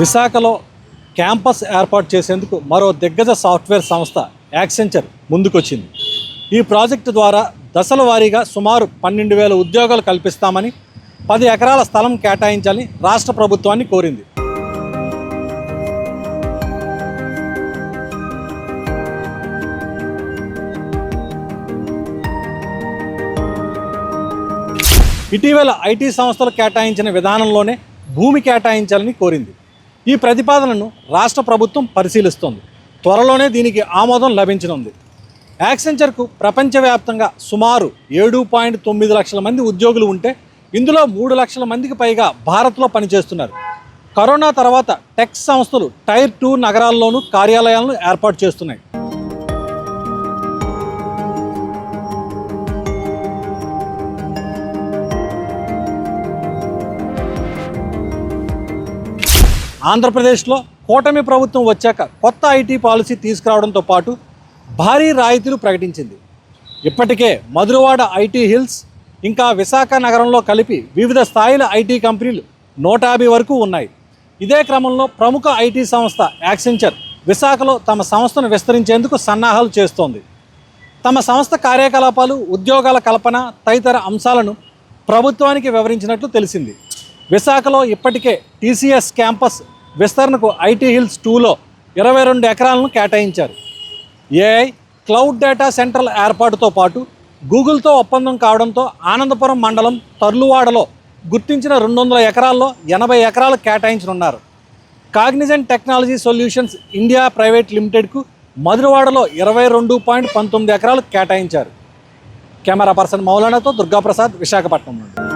విశాఖలో క్యాంపస్ ఏర్పాటు చేసేందుకు మరో దిగ్గజ సాఫ్ట్వేర్ సంస్థ యాక్సెంచర్ ముందుకొచ్చింది. ఈ ప్రాజెక్టు ద్వారా దశల వారీగా సుమారు 12,000 ఉద్యోగాలు కల్పిస్తామని 10 ఎకరాల స్థలం కేటాయించాలని రాష్ట్ర ప్రభుత్వాన్ని కోరింది. ఇటీవల ఐటీ సంస్థలు కేటాయించిన విధానంలోనే భూమి కేటాయించాలని కోరింది. ఈ ప్రతిపాదనను రాష్ట్ర ప్రభుత్వం పరిశీలిస్తోంది. త్వరలోనే దీనికి ఆమోదం లభించనుంది. యాక్సెంచర్కు ప్రపంచవ్యాప్తంగా సుమారు 7.9 లక్షల మంది ఉద్యోగులు ఉంటే ఇందులో 3 లక్షల మందికి పైగా భారత్లో పనిచేస్తున్నారు. కరోనా తర్వాత టెక్ సంస్థలు టైర్ 2 నగరాల్లోనూ కార్యాలయాలను ఏర్పాటు చేస్తున్నాయి. ఆంధ్రప్రదేశ్లో కూటమి ప్రభుత్వం వచ్చాక కొత్త ఐటీ పాలసీ తీసుకురావడంతో పాటు భారీ రాయితీలు ప్రకటించింది. ఇప్పటికే మధురవాడ ఐటీ హిల్స్ ఇంకా విశాఖ నగరంలో కలిపి వివిధ స్థాయిల ఐటీ కంపెనీలు 150 వరకు ఉన్నాయి. ఇదే క్రమంలో ప్రముఖ ఐటీ సంస్థ యాక్సెంచర్ విశాఖలో తమ సంస్థను విస్తరించేందుకు సన్నాహాలు చేస్తోంది. తమ సంస్థ కార్యకలాపాలు, ఉద్యోగాల కల్పన తదితర అంశాలను ప్రభుత్వానికి వివరించినట్లు తెలిసింది. విశాఖలో ఇప్పటికే టీసీఎస్ క్యాంపస్ విస్తరణకు ఐటీ హిల్స్ 2లో 22 ఎకరాలను కేటాయించారు. ఏఐ, క్లౌడ్ డేటా సెంటర్ల ఏర్పాటుతో పాటు గూగుల్తో ఒప్పందం కావడంతో ఆనందపురం మండలం తర్లువాడలో గుర్తించిన 200 ఎకరాల్లో 80 ఎకరాలు కేటాయించనున్నారు. Cognizant technology solutions India private లిమిటెడ్కు మధురవాడలో 22.19 ఎకరాలు కేటాయించారు. కెమెరా పర్సన్ మౌలానాతో దుర్గాప్రసాద్, విశాఖపట్నం నుండి.